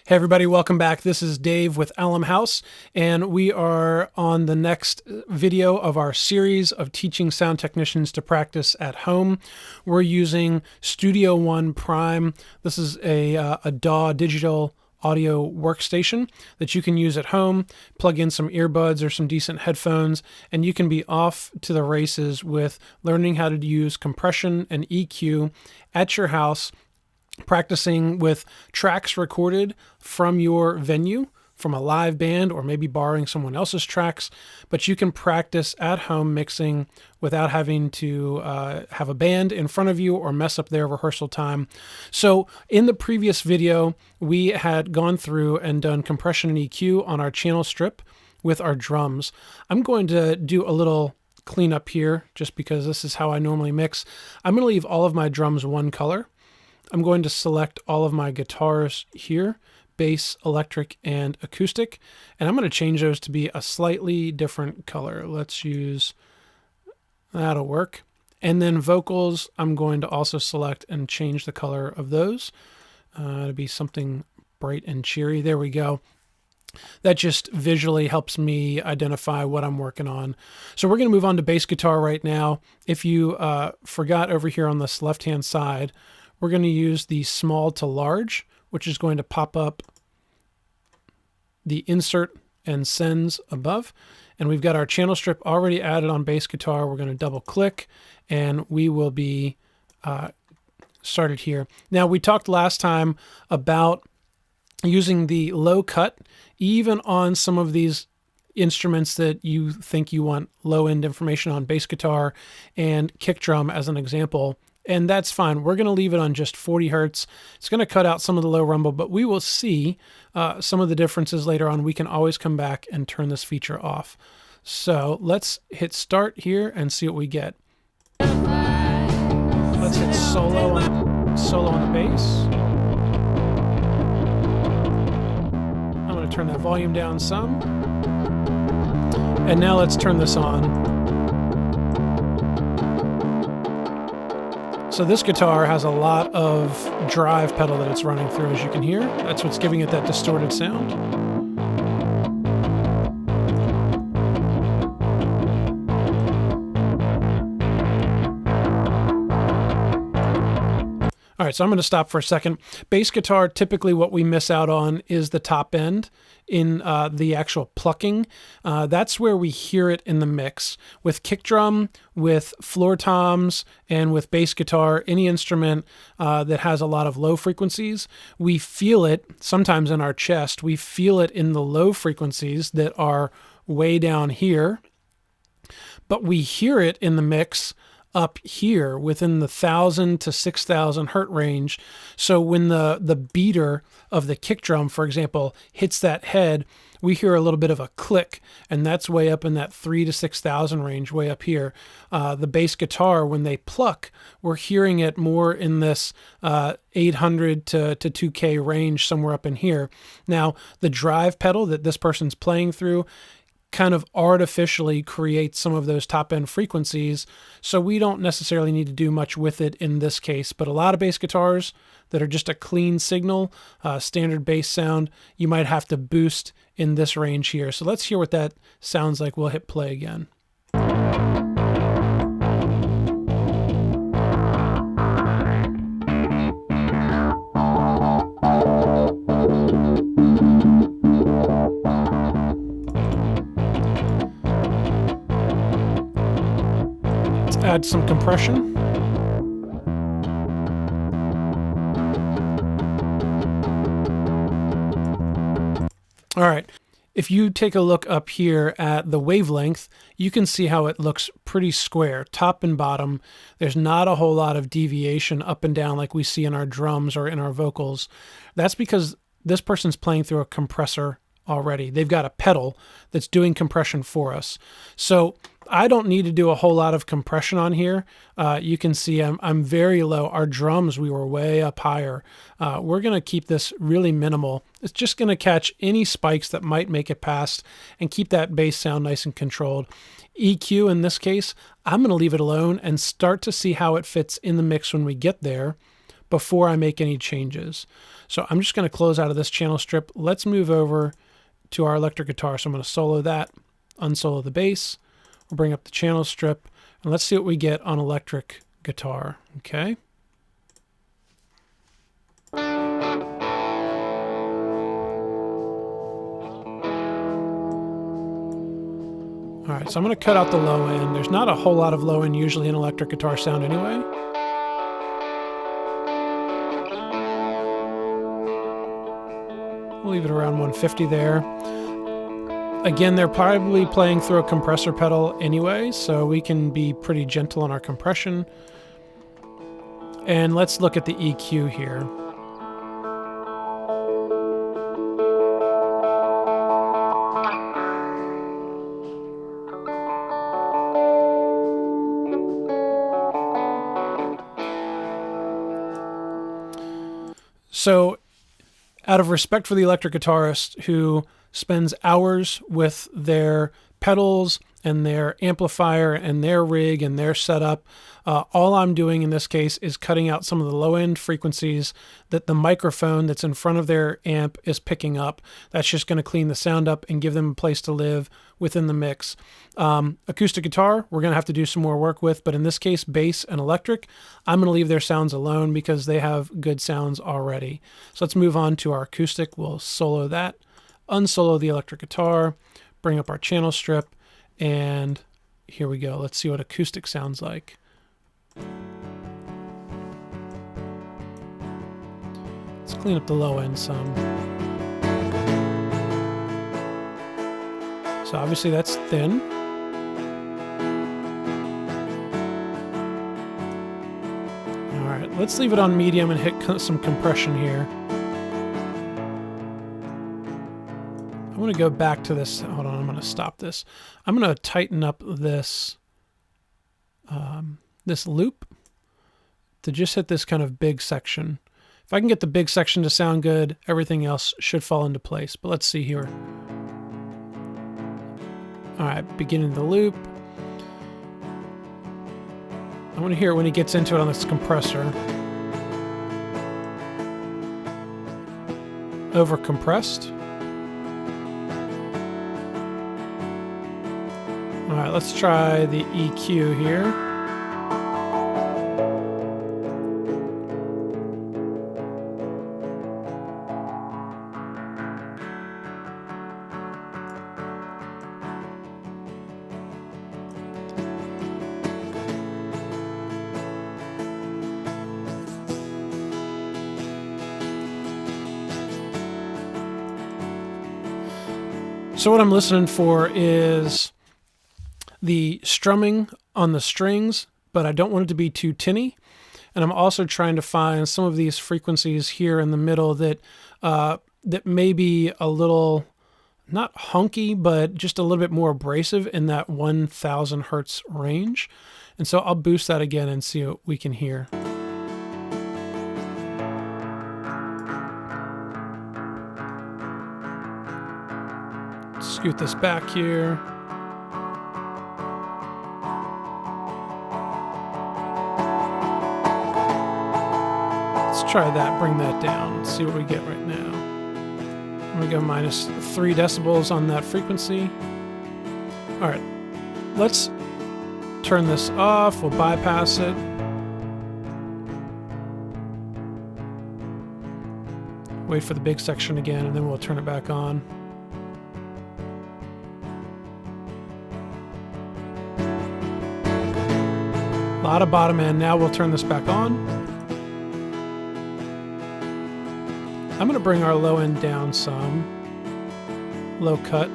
Hey everybody, welcome back. This is Dave with Alum House, and we are on the next video of our series of teaching sound technicians to practice at home. We're using StudioOne Prime. This is a DAW digital audio workstation that you can use at home, plug in some earbuds or some decent headphones, and you can be off to the races with learning how to use compression and EQ at your house, practicing with tracks recorded from your venue, from a live band, or maybe borrowing someone else's tracks, but you can practice at home mixing without having to have a band in front of you or mess up their rehearsal time. So in the previous video, we had gone through and done compression and EQ on our channel strip with our drums. I'm going to do a little cleanup here just because this is how I normally mix. I'm going to leave all of my drums one color. I'm going to select all of my guitars here, bass, electric, and acoustic, and I'm going to change those to be a slightly different color. Let's use, that'll work. And then vocals, I'm going to also select and change the color of those to be something bright and cheery. There we go. That just visually helps me identify what I'm working on. So we're going to move on to bass guitar right now. If you forgot, over here on this left-hand side, we're going to use the small to large, which is going to pop up the insert and sends above. And we've got our channel strip already added on bass guitar. We're going to double click and we will be started here. Now, we talked last time about using the low cut, even on some of these instruments that you think you want low end information on, bass guitar and kick drum as an example. And that's fine. We're going to leave it on just 40 hertz. It's going to cut out some of the low rumble, but we will see some of the differences later on. We can always come back and turn this feature off. So let's hit start here and see what we get. Let's hit solo on the bass. I'm going to turn that volume down some. And now let's turn this on. So this guitar has a lot of drive pedal that it's running through, as you can hear. That's what's giving it that distorted sound. All right, so I'm going to stop for a second. Bass guitar, typically what we miss out on is the top end in the actual plucking. That's where we hear it in the mix. With kick drum, with floor toms, and with bass guitar, any instrument that has a lot of low frequencies, we feel it sometimes in our chest. We feel it in the low frequencies that are way down here, but we hear it in the mix up here within the 1,000 to 6,000 hertz range. So when the beater of the kick drum, for example, hits that head, we hear a little bit of a click, and that's way up in that 3,000 to 6,000 range, way up here. The bass guitar, when they pluck, we're hearing it more in this 800 to 2K range, somewhere up in here. Now, the drive pedal that this person's playing through kind of artificially create some of those top end frequencies, so we don't necessarily need to do much with it in this case. But a lot of bass guitars that are just a clean signal, standard bass sound, you might have to boost in this range here. So let's hear what that sounds like. We'll hit play again. Add some compression. All right, if you take a look up here at the wavelength, you can see how it looks pretty square, top and bottom. There's not a whole lot of deviation up and down like we see in our drums or in our vocals. That's because this person's playing through a compressor already. They've got a pedal that's doing compression for us. So I don't need to do a whole lot of compression on here. You can see I'm very low. Our drums, we were way up higher. We're going to keep this really minimal. It's just going to catch any spikes that might make it past and keep that bass sound nice and controlled. EQ in this case, I'm going to leave it alone and start to see how it fits in the mix when we get there. before I make any changes. So I'm just going to close out of this channel strip. Let's move over to our electric guitar. So I'm going to solo that, unsolo the bass. We'll bring up the channel strip, and let's see what we get on electric guitar. Okay. All right, so I'm going to cut out the low end. There's not a whole lot of low end usually in electric guitar sound anyway. We'll leave it around 150 there. Again, they're probably playing through a compressor pedal anyway, so we can be pretty gentle on our compression. And let's look at the EQ here. So, out of respect for the electric guitarist who spends hours with their pedals and their amplifier and their rig and their setup, all I'm doing in this case is cutting out some of the low-end frequencies that the microphone that's in front of their amp is picking up. That's just going to clean the sound up and give them a place to live within the mix. Acoustic guitar, we're going to have to do some more work with, but in this case, bass and electric, I'm going to leave their sounds alone because they have good sounds already. So let's move on to our acoustic. We'll solo that, unsolo the electric guitar, bring up our channel strip, and here we go. Let's see what acoustic sounds like. Let's clean up the low end some. So obviously that's thin. All right, let's leave it on medium and hit some compression here. I'm going to go back to this. Hold on, I'm going to stop this. I'm going to tighten up this this loop to just hit this kind of big section. If I can get the big section to sound good, everything else should fall into place. But let's see here. All right, beginning the loop. I want to hear it when he gets into it on this compressor. Over compressed. All right, let's try the EQ here. So what I'm listening for is the strumming on the strings, but I don't want it to be too tinny. And I'm also trying to find some of these frequencies here in the middle that that may be a little, not hunky, but just a little bit more abrasive in that 1000 hertz range. And so I'll boost that again and see what we can hear. Scoot this back here. Let's try that, bring that down, see what we get right now. I'm gonna go minus 3 decibels on that frequency. All right, let's turn this off, we'll bypass it. Wait for the big section again, and then we'll turn it back on. A lot of bottom end. Now we'll turn this back on. I'm going to bring our low end down some. Low cut.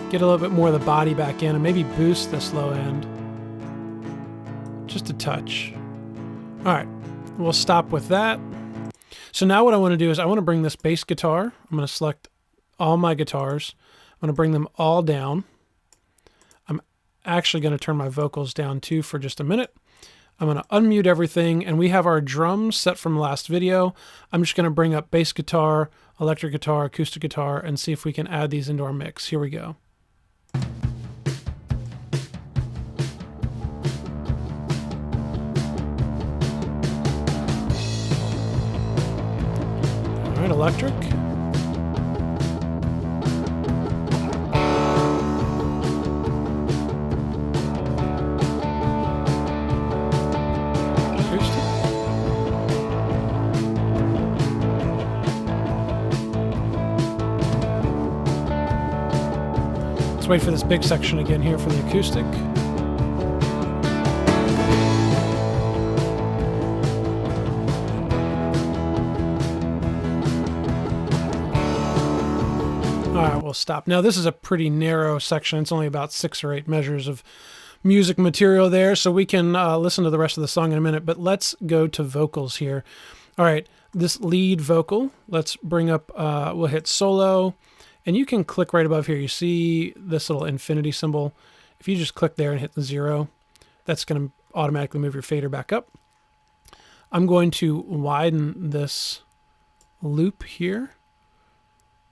Get a little bit more of the body back in and maybe boost this low end. Just a touch. All right, we'll stop with that. So now what I want to do is I want to bring this bass guitar. I'm going to select all my guitars. I'm going to bring them all down. I'm actually going to turn my vocals down too for just a minute. I'm going to unmute everything, and we have our drums set from last video. I'm just going to bring up bass guitar, electric guitar, acoustic guitar, and see if we can add these into our mix. Here we go. electric. Acoustic. Let's wait for this big section again here for the acoustic. All right, we'll stop. Now, this is a pretty narrow section. It's only about 6 or 8 measures of music material there, so we can listen to the rest of the song in a minute, but let's go to vocals here. All right, this lead vocal, let's bring up, we'll hit solo, and you can click right above here. You see this little infinity symbol. If you just click there and hit the 0, that's going to automatically move your fader back up. I'm going to widen this loop here.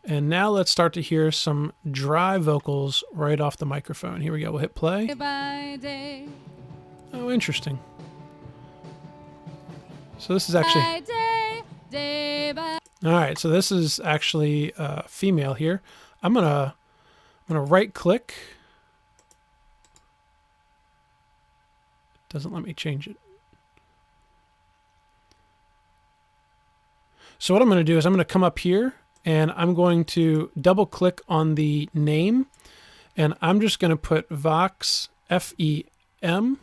And now let's start to hear some dry vocals right off the microphone. Here we go. We'll hit play. Day by day. Oh, interesting. So this is actually... All right, so this is actually female here. I'm gonna right click. Doesn't let me change it. So what I'm going to do is I'm going to come up here and I'm going to double click on the name, and I'm just going to put Vox FEM,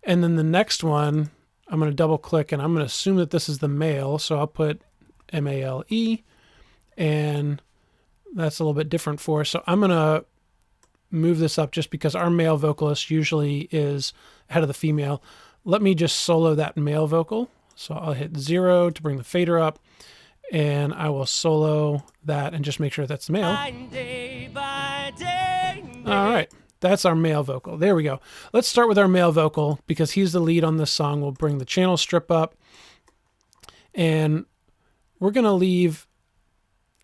and then the next one I'm going to double click and I'm going to assume that this is the male, so I'll put MALE, and that's a little bit different for us. So I'm going to move this up just because our male vocalist usually is ahead of the female. Let me just solo that male vocal. So I'll hit 0 to bring the fader up, and I will solo that and just make sure that's the male. All right, that's our male vocal. There we go. Let's start with our male vocal because he's the lead on this song. We'll bring the channel strip up, and we're going to leave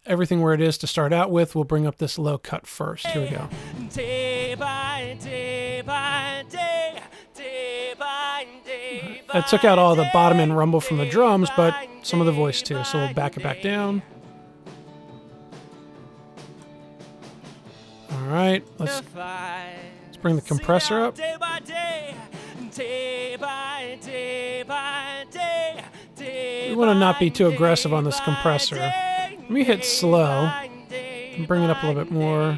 everything where it is to start out with. We'll bring up this low cut first. Here we go. Day by day by day, day by day. I took out all the bottom end rumble from the drums, but some of the voice too, so we'll back it back down. All right, let's bring the compressor up. We want to not be too aggressive on this compressor. Let me hit slow and bring it up a little bit more.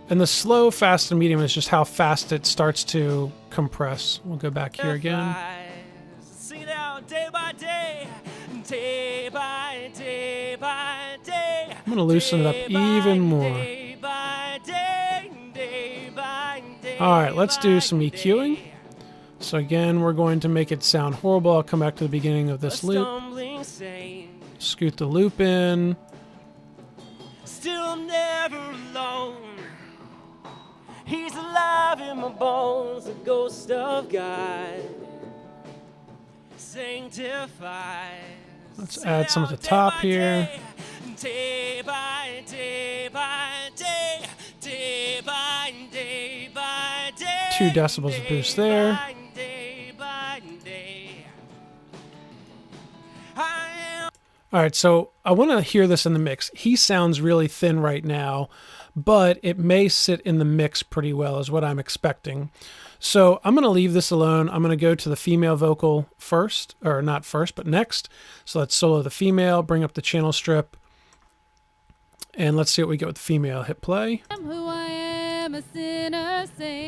And the slow, fast, and medium is just how fast it starts to compress. We'll go back here again. I'm going to loosen it up even more. All right, let's do some EQing. So again, we're going to make it sound horrible. I'll come back to the beginning of this loop. Scoot the loop in. Still never alone. He's alive in my bones, the ghost of God. Sanctified. Let's add some at the top here. Day by day by day, day by day by day. 2 decibels of boost there. All right, so I want to hear this in the mix. He sounds really thin right now, but it may sit in the mix pretty well is what I'm expecting. So I'm going to leave this alone. I'm going to go to the female vocal first, or not first, but next. So let's solo the female, bring up the channel strip, and let's see what we get with the female. Hit play.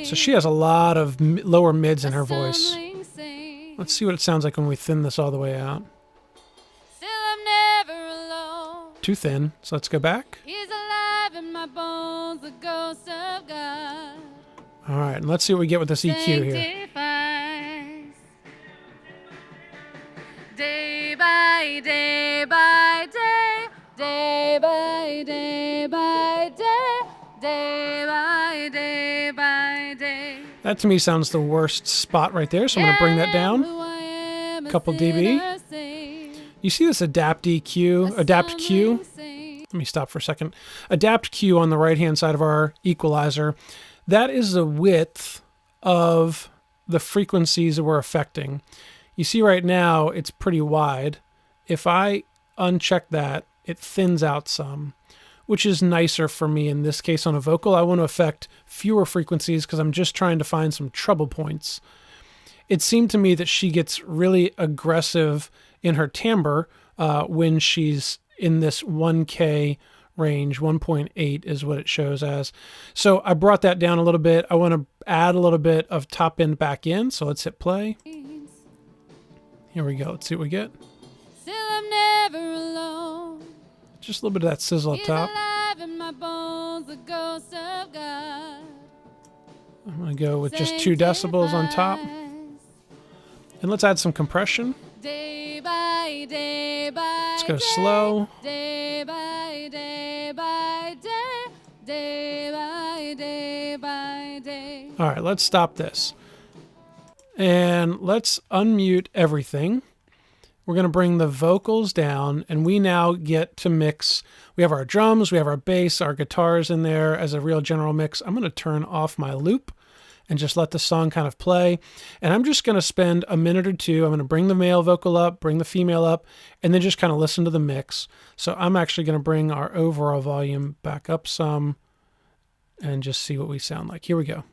So she has a lot of lower mids in her voice. Let's see what it sounds like when we thin this all the way out. Too thin, so let's go back. He's alive in my bones, the ghost of God. All right, and let's see what we get with this EQ here. Day by day by day, day by day by day, day by day by day. That to me sounds the worst spot right there, so I'm going to bring that down. A couple dB. You see this adapt Q? Let me stop for a second. Adapt Q on the right-hand side of our equalizer. That is the width of the frequencies that we're affecting. You see right now it's pretty wide. If I uncheck that, it thins out some, which is nicer for me in this case on a vocal. I want to affect fewer frequencies because I'm just trying to find some treble points. It seemed to me that she gets really aggressive in her timbre when she's in this 1K range. 1.8 is what it shows as. So I brought that down a little bit. I want to add a little bit of top end back in. So let's hit play. Here we go. Let's see what we get. Still I'm never alone. Just a little bit of that sizzle up top. In my bones, the ghost of God. I'm going to go with just 2 decibels on top. And let's add some compression. Day by day by let's go slow. Day by day by day. Day by day by day. All right, let's stop this. And let's unmute everything. We're going to bring the vocals down, and we now get to mix. We have our drums, we have our bass, our guitars in there as a real general mix. I'm going to turn off my loop and just let the song kind of play. And I'm just going to spend a minute or two. I'm going to bring the male vocal up, bring the female up, and then just kind of listen to the mix. So I'm actually going to bring our overall volume back up some and just see what we sound like. Here we go.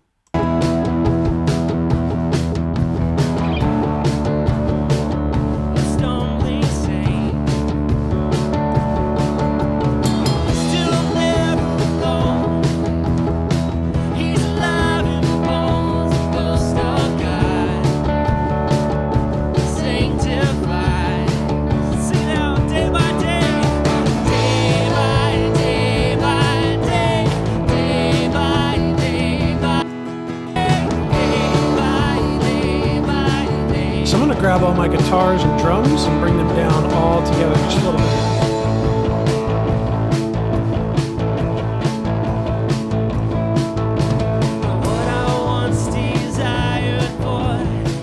So I'm going to grab all my guitars and drums and bring them down all together just a little bit. What I once desired for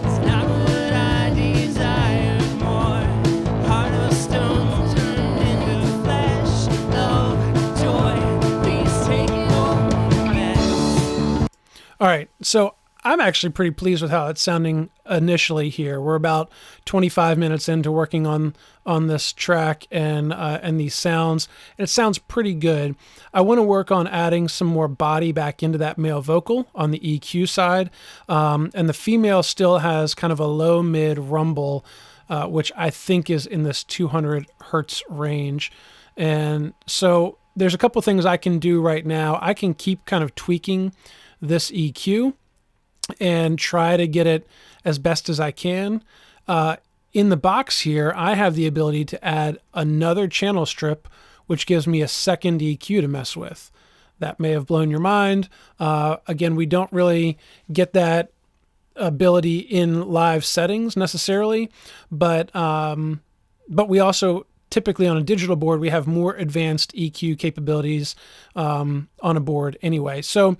is not what I desired more. Heart of stone turned into flesh. Love, joy, please take it over. All right, so I'm actually pretty pleased with how it's sounding initially here. We're about 25 minutes into working on this track and these sounds. And it sounds pretty good. I want to work on adding some more body back into that male vocal on the EQ side. And the female still has kind of a low mid rumble, which I think is in this 200 hertz range. And so there's a couple things I can do right now. I can keep kind of tweaking this EQ and try to get it as best as I can. In the box here, I have the ability to add another channel strip, which gives me a second EQ to mess with. That may have blown your mind. Again, we don't really get that ability in live settings necessarily, but we also typically on a digital board, we have more advanced EQ capabilities on a board anyway. So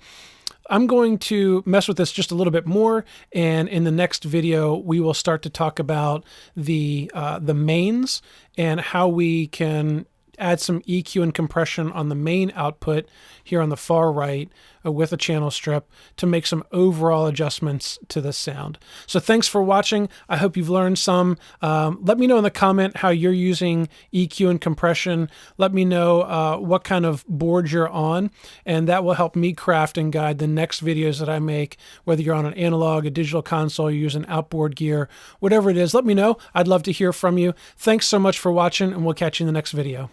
I'm going to mess with this just a little bit more, and in the next video, we will start to talk about the mains and how we can add some EQ and compression on the main output here on the far right with a channel strip to make some overall adjustments to the sound. So thanks for watching. I hope you've learned some. Let me know in the comment how you're using EQ and compression. Let me know what kind of board you're on, and that will help me craft and guide the next videos that I make, whether you're on an analog, a digital console, you're using outboard gear, whatever it is, let me know. I'd love to hear from you. Thanks so much for watching, and we'll catch you in the next video.